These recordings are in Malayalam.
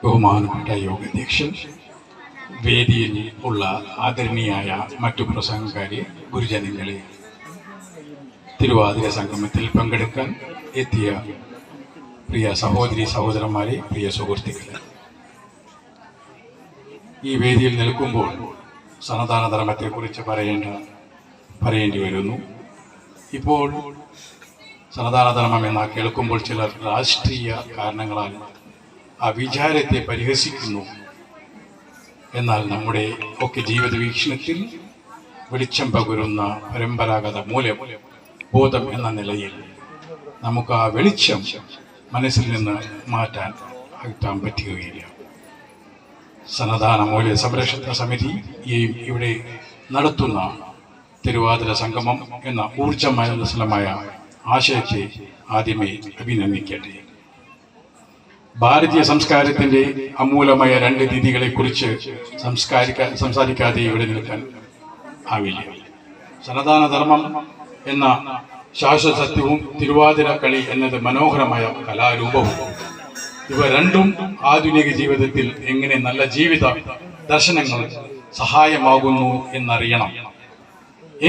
ബഹുമാനപ്പെട്ട യോഗാധ്യക്ഷൻ, വേദിയിൽ ഉള്ള ആദരണീയായ മറ്റു പ്രസംഗക്കാരെ, ഗുരുജനങ്ങളെ, തിരുവാതിര സംഗമത്തിൽ പങ്കെടുക്കാൻ എത്തിയ പ്രിയ സഹോദരി സഹോദരന്മാരെ, പ്രിയ സുഹൃത്തുക്കളെ, ഈ വേദിയിൽ നിൽക്കുമ്പോൾ സനാതന ധർമ്മത്തെക്കുറിച്ച് പറയേണ്ടി വരുന്നു. ഇപ്പോൾ സനാതന ധർമ്മം എന്ന കേൾക്കുമ്പോൾ ചിലർ രാഷ്ട്രീയ കാരണങ്ങളാൽ ആ വിചാരത്തെ പരിഹസിക്കുന്നു. എന്നാൽ നമ്മുടെ ഒക്കെ ജീവിത വീക്ഷണത്തിൽ വെളിച്ചം പകരുന്ന പരമ്പരാഗത മൂല്യബോധം എന്ന നിലയിൽ നമുക്ക് ആ വെളിച്ചം മനസ്സിൽ നിന്ന് മാറ്റാൻ പറ്റുകയില്ല. സനാതന മൂല്യ സംരക്ഷണ സമിതിയെയും ഇവിടെ നടത്തുന്ന തിരുവാതിര സംഗമം എന്ന ഊർജ്ജമയമായ ആശയത്തെ ആദ്യമേ അഭിനന്ദിക്കട്ടെ. ഭാരതീയ സംസ്കാരത്തിന്റെ അമൂലമായ രണ്ട് രീതികളെക്കുറിച്ച് സംസാരിക്കാതെ ഇവിടെ നിൽക്കാൻ ആവില്ല. സനാതന ധർമ്മം എന്ന ശാശ്വത സത്യവും തിരുവാതിര കളി എന്നത് മനോഹരമായ കലാരൂപവും, ഇവ രണ്ടും ആധുനിക ജീവിതത്തിൽ എങ്ങനെ നല്ല ജീവിത ദർശനങ്ങൾ സഹായമാകുന്നു എന്നറിയണം.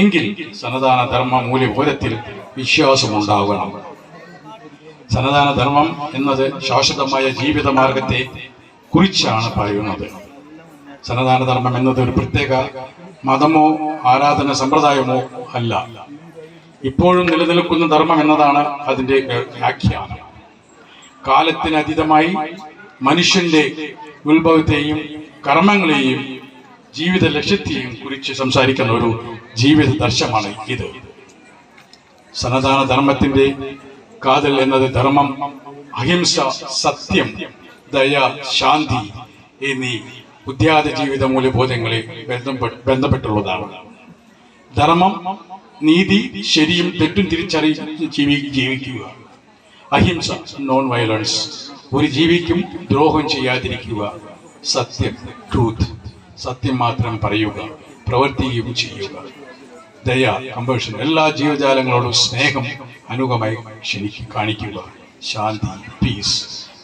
എങ്കിൽ സനാതന ധർമ്മ മൂല്യബോധത്തിൽ വിശ്വാസമുണ്ടാകണം. സനാതന ധർമ്മം എന്നത് ശാശ്വതമായ ജീവിത മാർഗത്തെ കുറിച്ചാണ് പറയുന്നത്. സനാതന ധർമ്മം എന്നത് ഒരു പ്രത്യേക മതമോ ആരാധന സമ്പ്രദായമോ അല്ല. ഇപ്പോഴും നിലനിൽക്കുന്ന ധർമ്മം എന്നതാണ് അതിന്റെ വ്യാഖ്യാനം. കാലത്തിനതീതമായി മനുഷ്യന്റെ ഉത്ഭവത്തെയും കർമ്മങ്ങളെയും ജീവിത ലക്ഷ്യത്തെയും കുറിച്ച് സംസാരിക്കുന്ന ഒരു ജീവിത ദർശനമാണ് ഇത്. സനാതന ധർമ്മത്തിന്റെ കാതൽ എന്നത് ധർമ്മം, അഹിംസ, സത്യം, ദയ, ശാന്തി എന്നീ ഉദ്യാത ജീവിത മൂല്യബോധങ്ങളെ ബന്ധപ്പെട്ടുള്ളതാണ്. ധർമ്മം നീതി, ശരിയും തെറ്റും തിരിച്ചറിഞ്ഞ് ജീവിക്കുക. അഹിംസ, നോൺ വയലൻസ്, ഒരു ജീവിക്കും ദ്രോഹം ചെയ്യാതിരിക്കുക. സത്യം, ട്രൂത്ത്, സത്യം മാത്രം പറയുക, പ്രവർത്തിക്കുകയും ചെയ്യുക. ദയ, കമ്പഷൻ, എല്ലാ ജീവജാലങ്ങളോടും സ്നേഹം, അനുകമായി കാണിക്കുക. ശാന്തി, പീസ്,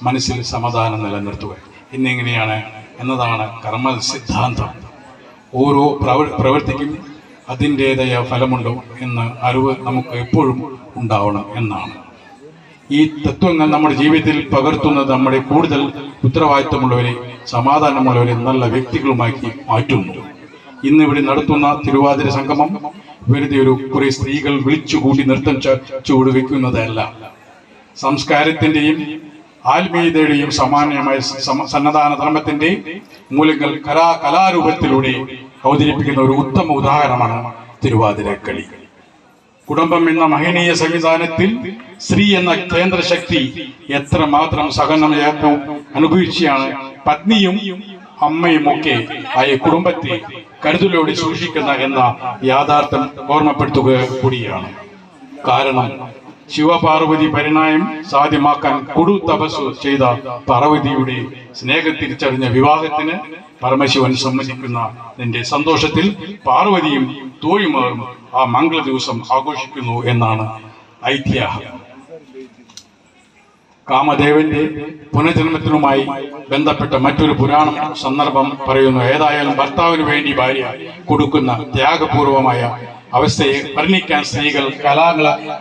മനസ്സിൽ സമാധാനം നിലനിർത്തുക എന്നിങ്ങനെയാണ് എന്നതാണ് കർമ്മ സിദ്ധാന്തം. ഓരോ പ്രവൃത്തിക്കും അതിൻ്റെതായ ഫലമുണ്ടോ എന്ന അറിവ് നമുക്ക് എപ്പോഴും ഉണ്ടാവണം എന്നാണ്. ഈ തത്വങ്ങൾ നമ്മുടെ ജീവിതത്തിൽ പകർത്തുന്നത് നമ്മുടെ കൂടുതൽ ഉത്തരവാദിത്വമുള്ളവരെ, സമാധാനമുള്ളവരെ നല്ല വ്യക്തികളുമാക്കി മാറ്റുന്നു. ഇന്നിവിടെ നടത്തുന്ന തിരുവാതിര സംഗമം വെറുതെ ഒരു കുറെ സ്ത്രീകൾ വിളിച്ചുകൂടി നൃത്തം ചുവടുവെക്കുന്നതല്ല. സംസ്കാരത്തിന്റെയും ആത്മീയതയുടെയും സമാനമായ സനാതന ധർമ്മത്തിന്റെ മൂല്യങ്ങൾ കലാരൂപത്തിലൂടെ അവതരിപ്പിക്കുന്ന ഒരു ഉത്തമ ഉദാഹരണമാണ് തിരുവാതിരക്കളി. കുടുംബം എന്ന മഹനീയ സംവിധാനത്തിൽ സ്ത്രീ എന്ന കേന്ദ്രശക്തി എത്രമാത്രം സഹനയത്നവും അനുഭവിച്ചാണ് പത്നിയും അമ്മയുമൊക്കെ ആയ കുടുംബത്തെ കരുതലോടെ സൂക്ഷിക്കുന്ന എന്ന യാഥാർത്ഥ്യം ഓർമ്മപ്പെടുത്തുക കൂടിയാണ്. കാരണം ശിവപാർവതി പരിണയം സാധ്യമാക്കാൻ കൊടു തപസ് ചെയ്ത പാർവതിയുടെ സ്നേഹം തിരിച്ചറിഞ്ഞ വിവാഹത്തിന് പരമശിവൻ സമ്മതിക്കുന്നതിന്റെ സന്തോഷത്തിൽ പാർവതിയും തോഴിമാരും ആ മംഗള ദിവസം ആഘോഷിക്കുന്നു എന്നാണ് ഐതിഹ്യം. കാമദേവന്റെ പുനർജന്മത്തിനുമായി ബന്ധപ്പെട്ട മറ്റൊരു പുരാണം സന്ദർഭം പറയുന്നു. ഏതായാലും ഭർത്താവിന് വേണ്ടി ഭാര്യ കൊടുക്കുന്ന ത്യാഗപൂർവമായ അവസ്ഥയെ വർണ്ണിക്കാൻ സ്ത്രീകൾ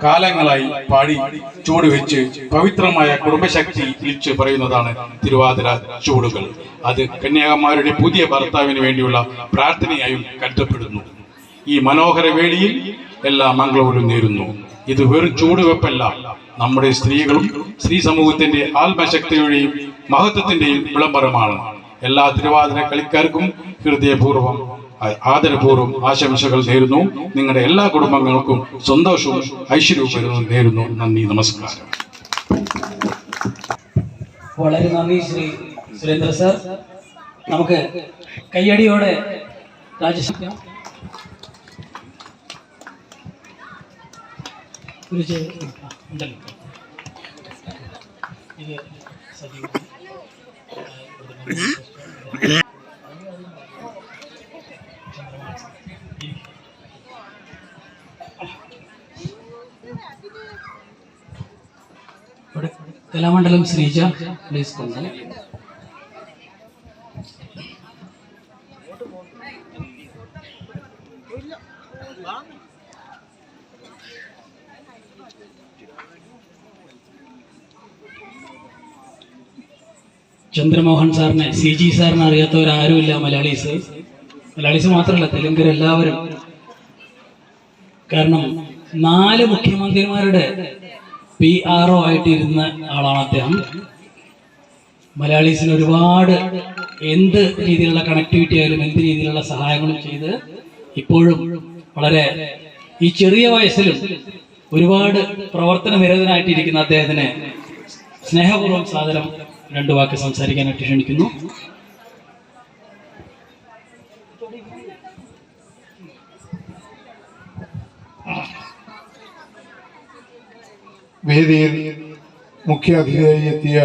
കാലങ്ങളായി പാടി ചുവടുവെച്ച് പവിത്രമായ കുടുംബശക്തി വിളിച്ച് പറയുന്നതാണ് തിരുവാതിര ചുവടുകൾ. അത് കന്യാകുമാരിയുടെ പുതിയ ഭർത്താവിന് വേണ്ടിയുള്ള പ്രാർത്ഥനയായും കരുതപ്പെടുന്നു. ഈ മനോഹര വേദിയിൽ എല്ലാ മംഗളവും നേരുന്നു. ഇത് വെറും ചുവടുവെപ്പല്ല, നമ്മുടെ സ്ത്രീകളും സ്ത്രീ സമൂഹത്തിന്റെ ആത്മശക്തിയുടെയും മഹത്വത്തിന്റെയും വിളംബരമാണ്. എല്ലാ തിരുവാതിര കളിക്കാർക്കും ഹൃദയപൂർവ്വം ആദരപൂർവ്വം ആശംസകൾ നേരുന്നു. നിങ്ങളുടെ എല്ലാ കുടുംബങ്ങൾക്കും സന്തോഷവും ഐശ്വര്യവും നേരുന്നു. നന്ദി, നമസ്കാരം. വളരെ നന്ദി ശ്രീ സുരേന്ദ്ര സർ. നമുക്ക് കയ്യടിയോടെ രാജശേഖരം കലാമണ്ഡലം ശ്രീജ. Please continue. ചന്ദ്രമോഹൻ സാറിനെ CG സാറിനെ അറിയാത്തവരാരുമില്ല. മലയാളീസ് മാത്രമല്ല, തെലുങ്കരെല്ലാവരും. കാരണം 4 മുഖ്യമന്ത്രിമാരുടെ PRO ആയിട്ടിരുന്ന ആളാണ് അദ്ദേഹം. മലയാളീസിന് ഒരുപാട് എന്ത് രീതിയിലുള്ള കണക്ടിവിറ്റി ആയാലും എന്ത് രീതിയിലുള്ള സഹായങ്ങളും ചെയ്ത് ഇപ്പോഴും വളരെ ഈ ചെറിയ വയസ്സിലും ഒരുപാട് പ്രവർത്തന നിരതനായിട്ടിരിക്കുന്ന അദ്ദേഹത്തിന് സ്നേഹപൂർവ്വം സാദരം 2 വാക്ക് സംസാരിക്കാനായിട്ട് ക്ഷണിക്കുന്നു. വേദിയിൽ മുഖ്യ അതിഥിയായി എത്തിയ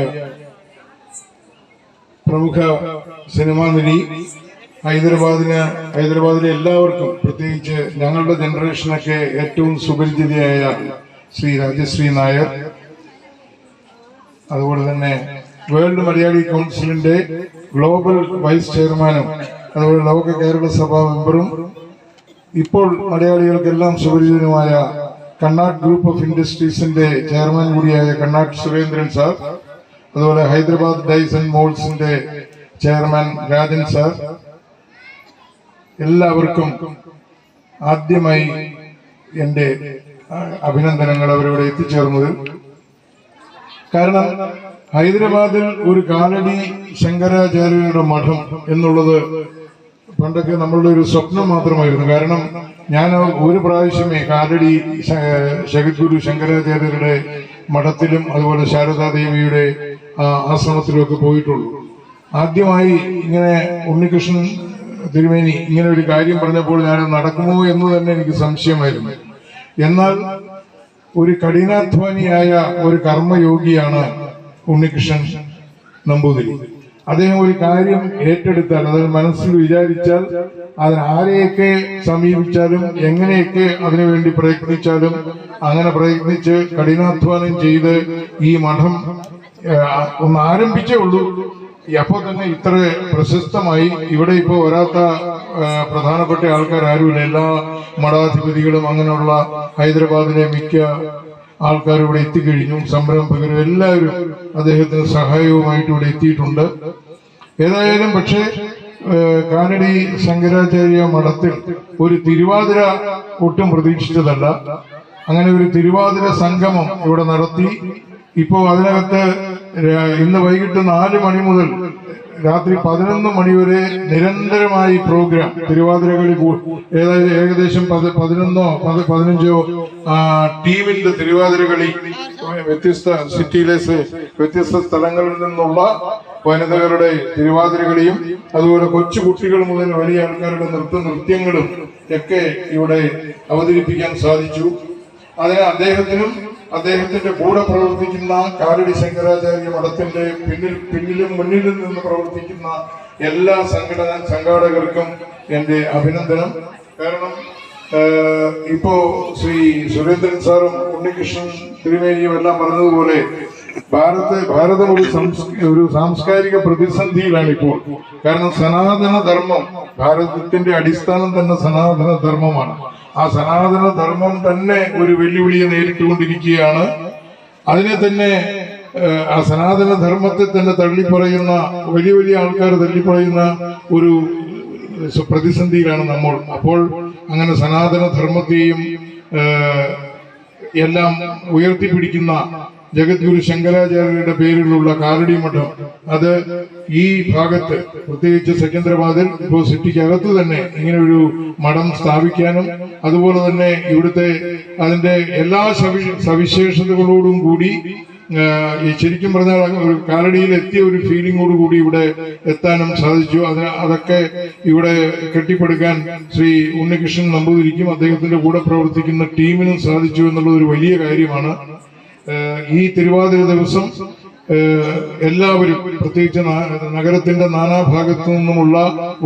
പ്രമുഖ സിനിമാ നടി, ഹൈദരാബാദിലെ എല്ലാവർക്കും, പ്രത്യേകിച്ച് ഞങ്ങളുടെ ജനറേഷനൊക്കെ ഏറ്റവും സുപരിചിതയായ ശ്രീ രാജശ്രീ നായർ, അതുപോലെ തന്നെ വേൾഡ് മലയാളി കൗൺസിലിന്റെ ഗ്ലോബൽ വൈസ് ചെയർമാനും അതുപോലെ ലോക കേരള സഭാ മെമ്പറും ഇപ്പോൾ മലയാളികൾക്കെല്ലാം സുപരിചിതനുമായ കണ്ണാട്ട് ഗ്രൂപ്പ് ഓഫ് ഇൻഡസ്ട്രീസിന്റെ ചെയർമാൻ കൂടിയായ കണ്ണാട്ട് സുരേന്ദ്രൻ സാർ, അതുപോലെ ഹൈദരാബാദ് ഡൈസ് ആൻഡ് മോൾസിന്റെ ചെയർമാൻ രാജൻ സാർ, എല്ലാവർക്കും ആദ്യമായി എന്റെ അഭിനന്ദനങ്ങൾ അവരിവിടെ എത്തിച്ചേർന്നത്. കാരണം ഹൈദരാബാദിൽ ഒരു കാലടി ശങ്കരാചാര്യരുടെ മഠം എന്നുള്ളത് പണ്ടൊക്കെ നമ്മളുടെ ഒരു സ്വപ്നം മാത്രമായിരുന്നു. കാരണം ഞാൻ ഒരു പ്രാവശ്യമേ കാലടി ജഗദ്ഗുരു ശങ്കരാചാര്യരുടെ മഠത്തിലും അതുപോലെ ശാരദാദേവിയുടെ ആശ്രമത്തിലുമൊക്കെ പോയിട്ടുള്ളൂ. ആദ്യമായി ഇങ്ങനെ ഉണ്ണികൃഷ്ണൻ തിരുമേനി ഇങ്ങനെ ഒരു കാര്യം പറഞ്ഞപ്പോൾ ഞാൻ നടക്കുമോ എന്ന് തന്നെ എനിക്ക് സംശയമായിരുന്നു. എന്നാൽ ഒരു കഠിനാധ്വാനിയായ ഒരു കർമ്മയോഗിയാണ് ഉണ്ണികൃഷ്ണൻ നമ്പൂതിരി. അദ്ദേഹം ഒരു കാര്യം ഏറ്റെടുത്താൽ, അതായത് മനസ്സിൽ വിചാരിച്ചാൽ, അതിന് ആരെയൊക്കെ സമീപിച്ചാലും എങ്ങനെയൊക്കെ അതിനുവേണ്ടി പ്രയത്നിച്ചാലും അങ്ങനെ പ്രയത്നിച്ച് കഠിനാധ്വാനം ചെയ്ത് ഈ മഠം ഒന്ന് ആരംഭിച്ചേ ഉള്ളൂ. അപ്പോൾ തന്നെ ഇത്ര പ്രശസ്തമായി. ഇവിടെ ഇപ്പോൾ വരാത്ത പ്രധാനപ്പെട്ട ആൾക്കാർ ആരുമില്ല. എല്ലാ മഠാധിപതികളും അങ്ങനെയുള്ള ഹൈദരാബാദിലെ മിക്ക ആൾക്കാരും ഇവിടെ എത്തിക്കഴിഞ്ഞു. സംരംഭകരും എല്ലാവരും അദ്ദേഹത്തിന് സഹായവുമായിട്ട് ഇവിടെ എത്തിയിട്ടുണ്ട്. ഏതായാലും പക്ഷേ കാലടി ശങ്കരാചാര്യ മഠത്തിൽ ഒരു തിരുവാതിര ഒട്ടും പ്രതീക്ഷിച്ചതല്ല. അങ്ങനെ ഒരു തിരുവാതിര സംഗമം ഇവിടെ നടത്തി. ഇപ്പോ അതിനകത്ത് ഇന്ന് വൈകിട്ട് 4 മണി മുതൽ രാത്രി 11 മണി വരെ നിരന്തരമായി പ്രോഗ്രാം തിരുവാതിരകളി, ഏകദേശം 11-15 ടീമിന്റെ തിരുവാതിരകളി വ്യത്യസ്ത സിറ്റിയിലെ വ്യത്യസ്ത സ്ഥലങ്ങളിൽ നിന്നുള്ള വനിതകളുടെ തിരുവാതിരകളിയും അതുപോലെ കൊച്ചു കുട്ടികൾ മുതൽ വലിയ ആൾക്കാരുടെ നൃത്യങ്ങളും ഒക്കെ ഇവിടെ അവതരിപ്പിക്കാൻ സാധിച്ചു. അതിന് അദ്ദേഹത്തിനും അദ്ദേഹത്തിന്റെ കൂടെ പ്രവർത്തിക്കുന്ന കാലടി ശങ്കരാചാര്യ മഠത്തിന്റെ പിന്നിലും മുന്നിലും നിന്ന് പ്രവർത്തിക്കുന്ന എല്ലാ സംഘാടകർക്കും എന്റെ അഭിനന്ദനം. കാരണം ഇപ്പോ ശ്രീ സുരേന്ദ്രൻ സാറും ഉണ്ണികൃഷ്ണൻ തിരുമേനിയും എല്ലാം പറഞ്ഞതുപോലെ ഭാരതം ഒരു സാംസ്കാരിക പ്രതിസന്ധിയിലാണ് ഇപ്പോൾ. കാരണം സനാതന ധർമ്മം, ഭാരതത്തിന്റെ അടിസ്ഥാനം തന്നെ സനാതന ധർമ്മമാണ്. ആ സനാതന ധർമ്മം തന്നെ ഒരു വെല്ലുവിളിയെ നേരിട്ടുകൊണ്ടിരിക്കുകയാണ്. അതിനെ തന്നെ ആ സനാതന ധർമ്മത്തെ തന്നെ തള്ളിപ്പറയുന്ന വലിയ ആൾക്കാർ തള്ളിപ്പറയുന്ന ഒരു പ്രതിസന്ധിയിലാണ് നമ്മൾ. അപ്പോൾ അങ്ങനെ സനാതന ധർമ്മത്തെയും എല്ലാം ഉയർത്തിപ്പിടിക്കുന്ന ജഗദ്ഗുരു ശങ്കരാചാര്യരുടെ പേരിലുള്ള കാലടി മഠം, അത് ഈ ഭാഗത്ത് പ്രത്യേകിച്ച് സെക്കന്ദരാബാദിൽ ഇപ്പോൾ സിറ്റിക്കകത്ത് തന്നെ ഇങ്ങനെ ഒരു മഠം സ്ഥാപിക്കാനും അതുപോലെ തന്നെ ഇവിടുത്തെ അതിന്റെ എല്ലാ സവിശേഷതകളോടും കൂടി ശരിക്കും പറഞ്ഞാൽ ഒരു കാലടിയിൽ എത്തിയ ഒരു ഫീലിംഗോടുകൂടി ഇവിടെ എത്താനും സാധിച്ചു. അതൊക്കെ ഇവിടെ കെട്ടിപ്പടുക്കാൻ ശ്രീ ഉണ്ണികൃഷ്ണൻ നമ്പൂതിരിക്കും അദ്ദേഹത്തിന്റെ കൂടെ പ്രവർത്തിക്കുന്ന ടീമിനും സാധിച്ചു എന്നുള്ളത് ഒരു വലിയ കാര്യമാണ്. ഈ തിരുവാതിര ദിവസം എല്ലാവരും, പ്രത്യേകിച്ച് നഗരത്തിന്റെ നാനാഭാഗത്തു നിന്നുമുള്ള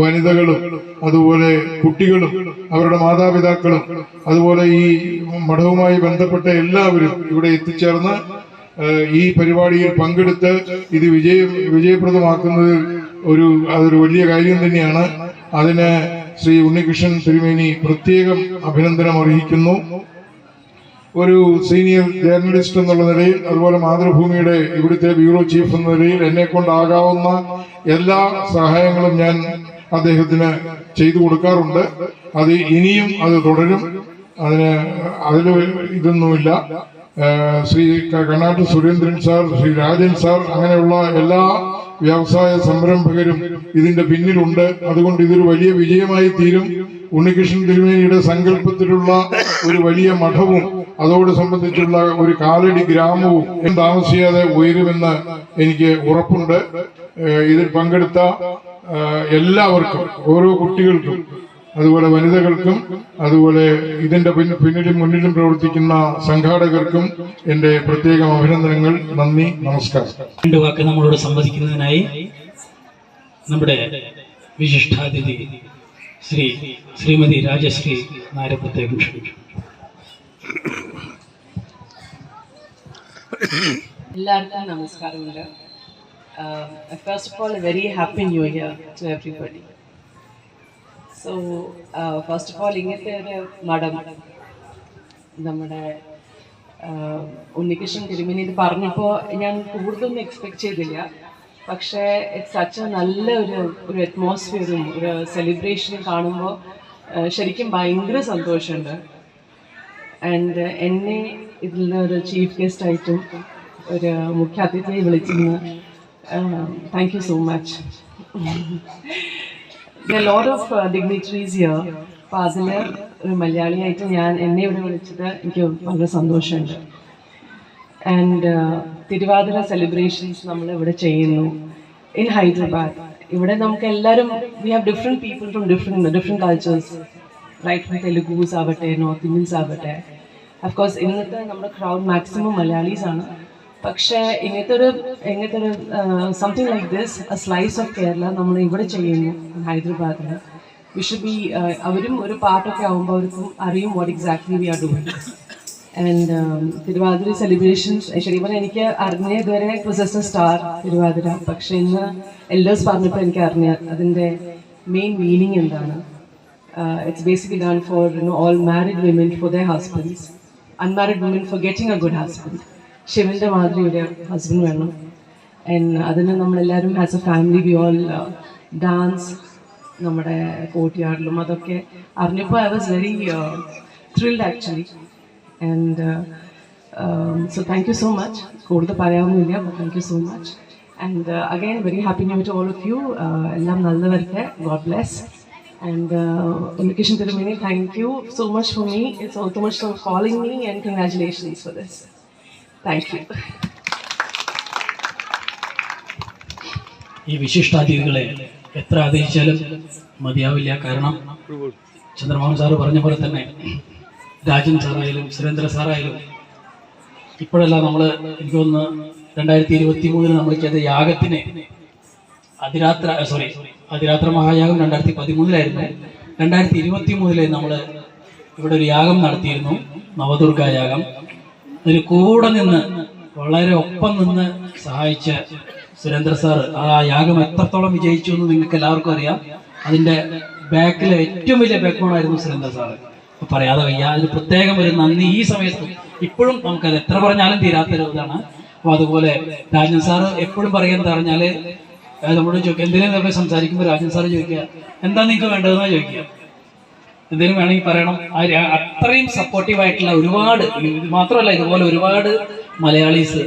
വനിതകളും അതുപോലെ കുട്ടികളും അവരുടെ മാതാപിതാക്കളും അതുപോലെ ഈ മഠവുമായി ബന്ധപ്പെട്ട എല്ലാവരും ഇവിടെ എത്തിച്ചേർന്ന് ഈ പരിപാടിയിൽ പങ്കെടുത്ത് ഇത് വിജയപ്രദമാക്കുന്നതിൽ അതൊരു വലിയ കാര്യം തന്നെയാണ്. അതിന് ശ്രീ ഉണ്ണികൃഷ്ണൻ തിരുമേനി പ്രത്യേകം അഭിനന്ദനം അർഹിക്കുന്നു. ഒരു സീനിയർ ജേർണലിസ്റ്റ് എന്നുള്ള നിലയിൽ, അതുപോലെ മാതൃഭൂമിയുടെ ഇവിടുത്തെ ബ്യൂറോ ചീഫ് എന്ന നിലയിൽ എന്നെ കൊണ്ടാകാവുന്ന എല്ലാ സഹായങ്ങളും ഞാൻ അദ്ദേഹത്തിന് ചെയ്തു കൊടുക്കാറുണ്ട്. അത് ഇനിയും അത് തുടരും. അതിൽ ഇതൊന്നുമില്ല. ശ്രീ കണ്ണാട്ട് സുരേന്ദ്രൻ സാർ, ശ്രീ രാജൻ സാർ, അങ്ങനെയുള്ള എല്ലാ വ്യവസായ സംരംഭകരും ഇതിന്റെ പിന്നിലുണ്ട്. അതുകൊണ്ട് ഇതൊരു വലിയ വിജയമായി തീരും. ഉണ്ണികൃഷ്ണൻ തിരുമേനിയുടെ സങ്കല്പത്തിലുള്ള ഒരു വലിയ മഠവും അതോട് സംബന്ധിച്ചുള്ള ഒരു കാലടി ഗ്രാമവും താമസിയാതെ ഉയരുമെന്ന് എനിക്ക് ഉറപ്പുണ്ട്. ഇതിൽ പങ്കെടുത്ത എല്ലാവർക്കും, ഓരോ കുട്ടികൾക്കും, അതുപോലെ വനിതകൾക്കും, അതുപോലെ ഇതിന്റെ പിന്നിലും മുന്നിലും പ്രവർത്തിക്കുന്ന സംഘാടകർക്കും എന്റെ പ്രത്യേകം അഭിനന്ദനങ്ങൾ. നന്ദി, നമസ്കാരം. രണ്ടു വാക്ക് നമ്മളോട് സംവദിക്കുന്നതിനായി നമ്മുടെ വിശിഷ്ടാതിഥി ശ്രീമതി രാജശ്രീ നായരെ പ്രത്യേകം ക്ഷണിച്ചു. എല്ലാവർക്കും നമസ്കാരമുണ്ട്. First of all very happy new year to everybody. So first of all ഇങ്ങനത്തെ ഒരു മഠം നമ്മുടെ ഉണ്ണികൃഷ്ണൻ തിരുമേനി ഇത് പറഞ്ഞപ്പോൾ ഞാൻ കൂടുതലൊന്നും എക്സ്പെക്ട് ചെയ്തില്ല. പക്ഷേ ഇറ്റ്സ് സച്ച് നല്ല ഒരു അറ്റ്മോസ്ഫിയറും ഒരു സെലിബ്രേഷനും കാണുമ്പോൾ ശരിക്കും ഭയങ്കര സന്തോഷമുണ്ട്. ആൻഡ് എന്നെ ഇതിൽ ഒരു ചീഫ് ഗസ്റ്റ് ആയിട്ടും ഒരു മുഖ്യ അതിഥിയെ വിളിച്ചിരുന്നു. Thank you so much. Lot of dignitaries here. അപ്പോൾ അതിൽ ഒരു മലയാളിയായിട്ട് എന്നെ ഇവിടെ വിളിച്ചത് എനിക്ക് വളരെ സന്തോഷമുണ്ട്. ആൻഡ് തിരുവാതിര സെലിബ്രേഷൻസ് നമ്മൾ ഇവിടെ ചെയ്യുന്നു ഇൻ ഹൈദരാബാദ്. ഇവിടെ നമുക്ക് എല്ലാവരും we have different people from different cultures, right from Telugus ആവട്ടെ, നോർത്ത് ഇന്ത്യൻസ് ആവട്ടെ. അഫ്കോഴ്സ് ഇന്നത്തെ നമ്മുടെ ക്രൗഡ് മാക്സിമം മലയാളീസ് ആണ്. പക്ഷേ ഇങ്ങനത്തെ ഒരു something like this, A slice of Kerala നമ്മൾ ഇവിടെ ചെയ്യുന്നു ഹൈദരാബാദിൽ. വി ഷുഡ് ബി അവരും ഒരു പാർട്ടൊക്കെ ആകുമ്പോൾ അവർക്കും അറിയും what exactly V are doing. And Thiruvathira celebrations ശരിക്കും പറഞ്ഞാൽ എനിക്ക് അറിഞ്ഞ ഇതുവരെ പൊസസ് സ്റ്റാർ തിരുവാതിര. പക്ഷെ ഇന്ന് എൽഡേഴ്സ് പറഞ്ഞപ്പോൾ എനിക്ക് അറിഞ്ഞ അതിൻ്റെ മെയിൻ മീനിങ് എന്താണ്. It's basically done for all married women for their husbands, unmarried women for getting a good husband. ശിവന്റെ മാതിരി ഒരു ഹസ്ബൻഡ് വേണം. ആൻഡ് അതിന് നമ്മളെല്ലാവരും as a family we all dance നമ്മുടെ കോർട്ട്യാർഡിലും. അതൊക്കെ അറിഞ്ഞപ്പോൾ I was very thrilled actually. And so thank you so much. കൂടുതൽ പറയാവുന്നില്ല, but thank you so much. And again very happy new year to all of you. എല്ലാം നല്ല വരട്ടെ. God bless. And Unikishan Tirumeni, thank you so much for me. It's so much for calling me, and congratulations for this. Thank you. ഈ വിശിഷ്ടാതിഥികളെ എത്ര ആദരിച്ചാലും മതിയാവില്ല. കാരണം ചന്ദ്രമോഹൻ സാറ് പറഞ്ഞ പോലെ തന്നെ രാജൻ സാറായാലും സുരേന്ദ്ര സാറായാലും ഇപ്പോഴല്ല നമ്മൾ എനിക്ക് തോന്നുന്നു 2023 നമ്മൾ ചെയ്ത യാഗത്തിന് അതിരാത്ര മഹായാഗം 2013 2023 നമ്മൾ ഇവിടെ ഒരു യാഗം നടത്തിയിരുന്നു, നവദുർഗ യാഗം. അതിന് കൂടെ നിന്ന് വളരെ ഒപ്പം നിന്ന് സഹായിച്ച സുരേന്ദ്ര സാർ ആ യാഗം എത്രത്തോളം വിജയിച്ചു എന്ന് നിങ്ങൾക്ക് എല്ലാവർക്കും അറിയാം. അതിൻ്റെ ബാക്കിലെ ഏറ്റവും വലിയ ബാക്ക്ബോണായിരുന്നു സുരേന്ദ്ര സാറ്. പറയാതെ വയ്യ. അതിന് പ്രത്യേകം ഒരു നന്ദി ഈ സമയത്ത് ഇപ്പോഴും നമുക്കത് എത്ര പറഞ്ഞാലും തീരാത്തൊരു ഇതാണ്. അപ്പോൾ അതുപോലെ രാജൻ സാറ് എപ്പോഴും പറയാന്ന് പറഞ്ഞാൽ നമ്മളോട് ചോദിക്കുക, എന്തെങ്കിലും നമ്മൾ സംസാരിക്കുമ്പോൾ രാജൻ സാറ് ചോദിക്കുക എന്താ നിങ്ങൾക്ക് വേണ്ടതെന്നാണ് ചോദിക്കുക. എന്തെങ്കിലും വേണമെങ്കിൽ പറയണം. അത്രയും സപ്പോർട്ടീവായിട്ടുള്ള ഒരുപാട്, ഇത് മാത്രമല്ല ഇതുപോലെ ഒരുപാട് മലയാളീസ്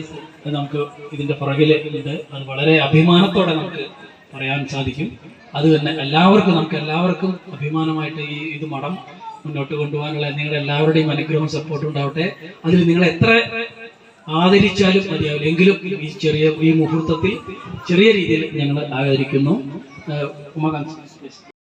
നമുക്ക് ഇതിൻ്റെ പുറകിൽ ഉണ്ട്. അത് വളരെ അഭിമാനത്തോടെ നമുക്ക് പറയാൻ സാധിക്കും. അത് തന്നെ നമുക്ക് എല്ലാവർക്കും അഭിമാനമായിട്ട് ഇത് മഠം മുന്നോട്ട് കൊണ്ടുപോകാനുള്ള നിങ്ങളുടെ എല്ലാവരുടെയും അനുഗ്രഹവും സപ്പോർട്ടും ഉണ്ടാവട്ടെ. അതിൽ നിങ്ങൾ എത്ര ആദരിച്ചാലും മതിയാവില്ല. എങ്കിലും ഈ മുഹൂർത്തത്തിൽ ചെറിയ രീതിയിൽ ഞങ്ങൾ ആദരിക്കുന്നു. ഉമാകാന്ത്.